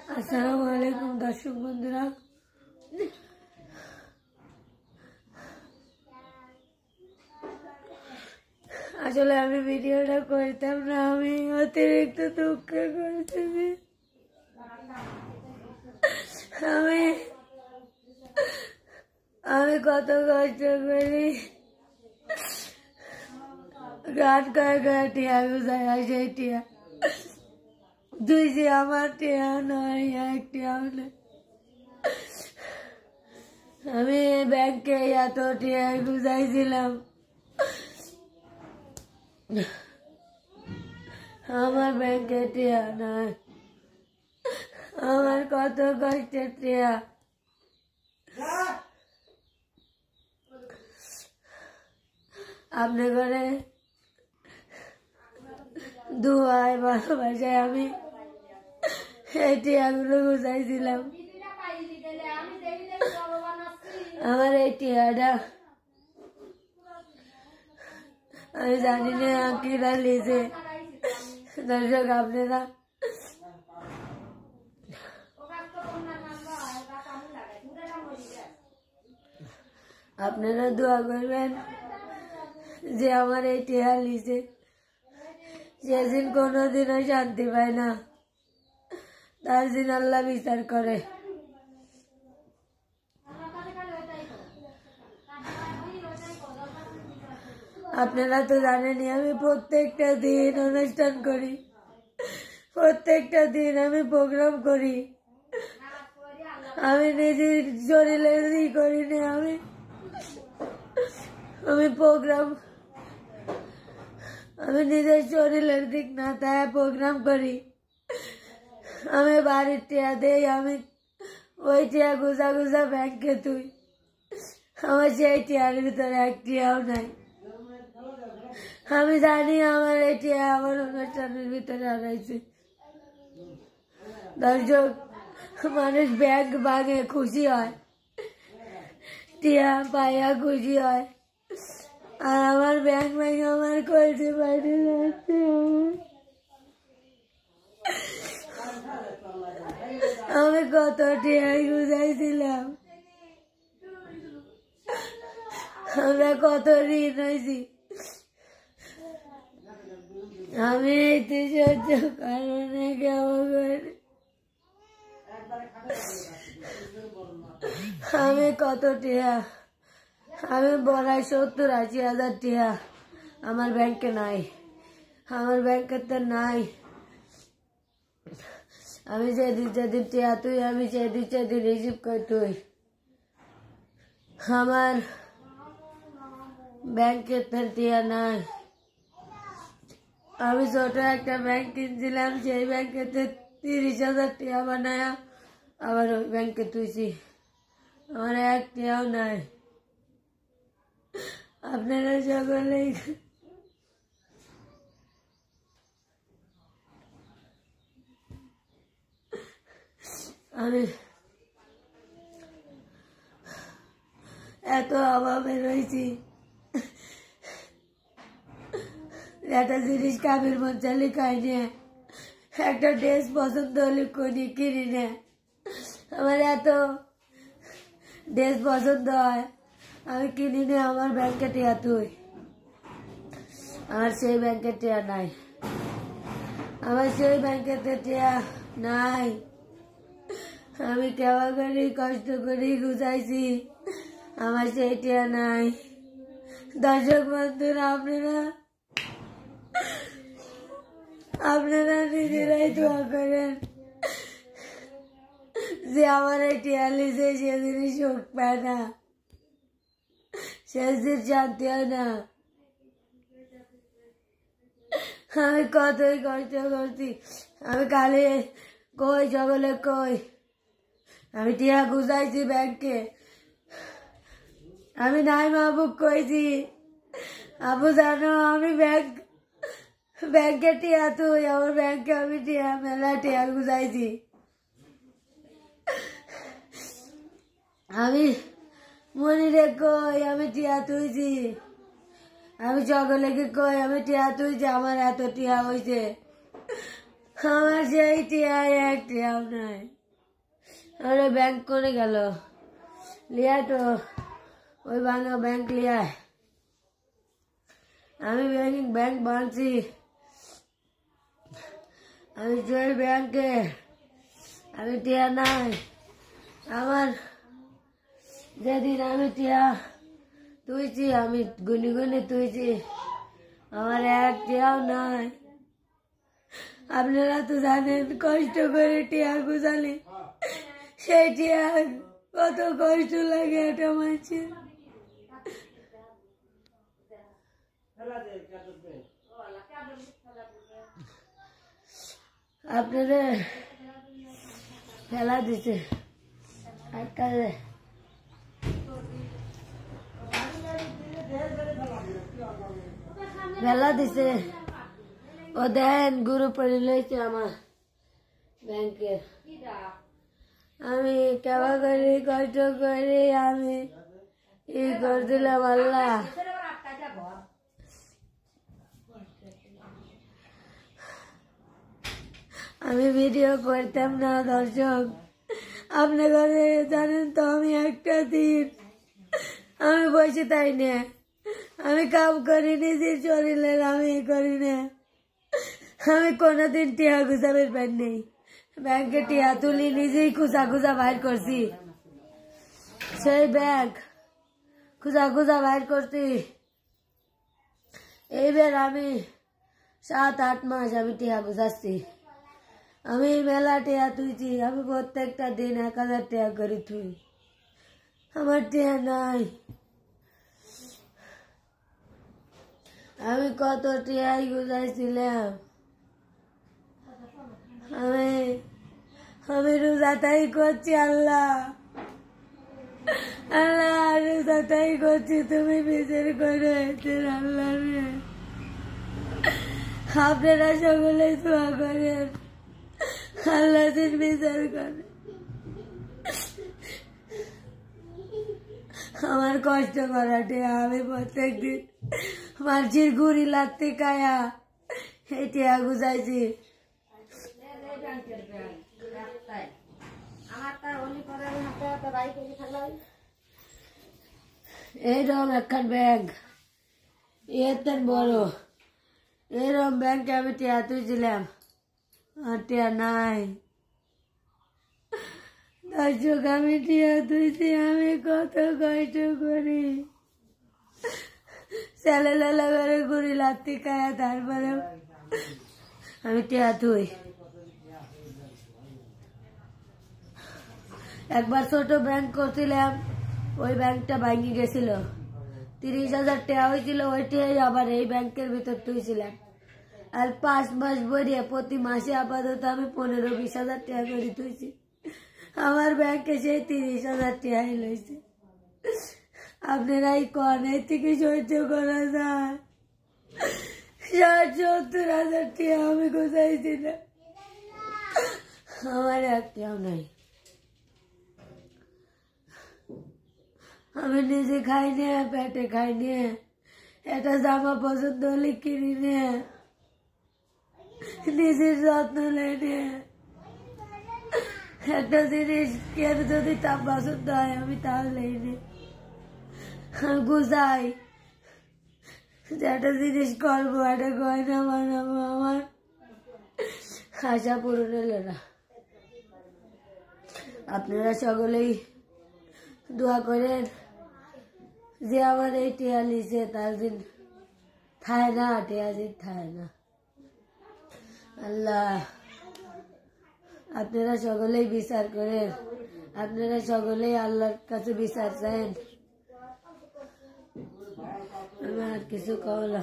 আসসালামু আলাইকুম দর্শক বন্ধুরা, আসলে আমি ভিডিওটা করতাম না। আমি অতিরিক্ত দুঃখ করতেছি। আমি কত কষ্ট করি, গান করে টিয়া গুজাই সেই টিয়া দুই যে আমার টিয়া নয়, এক টিয়াও নেই। আমি ব্যাংকে এত টিয়া গুজাইছিলাম, আমার ব্যাংকে টিয়া নাই। আমার কত কষ্টের টিয়া। আপনি করে দুয়ায় ভালোবাসায় আমি এই টিয়াগুলো গুজাইছিলাম। আমার এই টিয়াটা আমি জানি না কিরা লিজে। দর্শক আপনারা দোয়া করবেন যে আমার এই টিয়া লিজে যেদিন কোনোদিনও শান্তি পায় না, তার দিন আল্লাহ বিচার করে। আপনারা তো জানেনই আমি প্রত্যেকটা দিন অনুষ্ঠান করি, প্রত্যেকটা দিন আমি প্রোগ্রাম করি। আমি নিজের শরীরে করি না, আমি প্রোগ্রাম, আমি নিজের শরীরের দিক না তাই প্রোগ্রাম করি। আমি বাড়ির টিয়া দেই, আমি ওই টিয়া গুজা গুজা ব্যাংকে তুই, আমার সেই টিয়ার ভিতরে এক টিয়াও নাই। আমি জানি আমার এই টিয়া আমার অনুষ্ঠানের ভিতরে হারাইছে। দর্শক, মানুষ ব্যাংক ভাঙে খুশি হয়, টিয়া পাইয়া খুশি হয়, আর আমার ব্যাংক ভেঙে আমার করতে পারি না। আমি কত টিয়াই গুজাইছিলাম, আমরা কত ঋণ হয়েছি। আমি এই সহ্য কারণে কেমন করে আমি কত টিয়া, আমি বড়াই 70-80 হাজার টিয়া আমার ব্যাংকে নাই, আমার ব্যাংকের তো নাই। আমি যেদিন যেদিন টিয়া তুই, আমি সেদিন সেদিন রিসিভ করি তুই। আমার ব্যাংকের তো টিয়া নাই। আমি ছোট একটা ব্যাংক কিনছিলাম, সেই ব্যাংকেতে 30,000 টিয়া বানায় আবার ওই ব্যাংকে তুইছি, আমার এক টিয়াও নাই। আপনারা সকলেই আমি এত অভাবে রয়েছি, একটা জিনিস কাবির মঞ্চালি খাই নে, একটা ড্রেস পছন্দ হলে কোনি কিনি নে। আমার এত ড্রেস পছন্দ হয়, আমি কিনি নে। আমার ব্যাংকে টিয়া তুই, আমার সেই ব্যাংকে টিয়া নাই, আমার সেই ব্যাংকেতে টিয়া নাই। আমি কেমন করি কষ্ট করি গুজাইছি, আমার সেই টিয়া নাই। দর্শক বন্ধুরা, আপনারা নিজেরাই দোয়া করেন যে আমার এই টিয়া লিজে সেদিনই সুখ পায় না, সেদিন শান্তি হয় না। আমি কতই কষ্ট করছি, আমি কালে কই সকলে কই আমি টিয়া গুজাইছি ব্যাংকে। আমি নাই মাহবুব কইছি, আবু জানো আমি ব্যাংকে টিয়া তুই, আমার ব্যাংকে আমি টিয়া মেলা টিয়া গুজাইছি। আমি মনিরে কই আমি টিয়া তুইছি, আমি সকলেকে কই আমি টিয়া তুইছি, আমার এত টিয়া হয়েছে। আমার সেই টিয়াই এক টিয়াও নাই। আরে ব্যাংক করে গেল লিয়া তো ওই ভাঙা ব্যাংক লিয়া আমি ব্যাংক বাঁধছি। আমি সেই ব্যাংকে আমি টিয়া নাই। আমার যেদিন আমি টিয়া তুইছি আমি গুনি গুনি তুইছি আমার এক টিয়াও নাই। আপনারা তো জানেন কষ্ট করে টিয়া গুজালি সেই টিয়া কত কষ্ট লাগে এটা মানছে। আপনাদের ফেলা দিছে ফেলা দিছে ও দেন গুরু পড়ে লইছে আমার ব্যাংকে। আমি কেমন করি কষ্ট করি আমি ই করছিলাম আল্লাহ। আমি ভিডিও করতাম না দর্শক, আপনি ঘরে জানেন তো আমি একটা দিন আমি বসে তাই না, আমি কাম করি নিজের শরীরের আমি করি না। আমি কোনোদিন টিয়া গুজাবের পাই নেই, ব্যাংকে টিয়া তুলি নিজেই খুঁজা খুঁজা বাইর করছি। সেই ব্যাংক খুঁজা খুঁজা বাইর করছি। এইবার আমি 7-8 মাস আমি টিয়া গুজাচ্ছি। আমি মেলা টিয়া তুইছি, আমি প্রত্যেকটা দিন 1000 টিয়া করে তুই। আমার টিয়া নাই। আমি কত টিয়াই গুজাইছিলাম। আমি রোজাটাই করছি আল্লাহ, আল্লাহ রোজাটাই করছি, তুমি বিচার করে আল্লাহ রে। আপনারা সকলে দোয়া করেন আল্লাহ দিন বিচার করে। আমার কষ্ট করাটে আমি প্রত্যেক দিন মাঝির ঘুরি লাগতে কায়া এই টিয়া গুজাইছি। এইরকম একখান ব্যাংক এতেন বড়, এরকম ব্যাংকে আমি টিয়া তুইছিলাম আর টিয়া নাই। দর্শক আমি টিয়া তুইছি, আমি কত কষ্ট করি ছেলে লেলা করে ঘুরি লাগতে খায়া, তারপরে আমি টিয়া তুই। একবার ছোট ব্যাংক করছিলাম, ওই ব্যাংকটা ভাঙি গেছিল, 30,000 টাকা হয়েছিল, ওইটাই আবার এই ব্যাংকের ভিতর তুইছিলাম। আর 5 মাস ভরিয়ে প্রতি মাসে আপাতত আমি 15-20,000 টাকা করে তুইছি। আমার ব্যাংকে সেই 30,000 টাকা লইছে। আপনারাই কন এর থেকে সহ্য করা যায়? 60-70,000 টাকা আমি গুছাইছিলাম, আমার একটাও নাই। আমি নিজে খাই নে, পেটে খাই নে, একটা জামা পছন্দ হলে কিনি নে, নিজের যত্ন নেই নে। একটা জিনিস কেন যদি তা পছন্দ হয় আমি তাহলে নে গুজাই, যে একটা জিনিস করবো, একটা গয়না বানাবো, আমার আশা পূরণ হলো না। আপনারা সকলেই দোয়া করেন যে আমার এই টিয়া লিছে তার দিন থায় না, টিয়া দিন থায় না। আল্লাহ আপনারা সকলেই বিচার করেন, আপনারা সকলেই আল্লাহর কাছে বিচার চান। আমি আর কিছু কও না।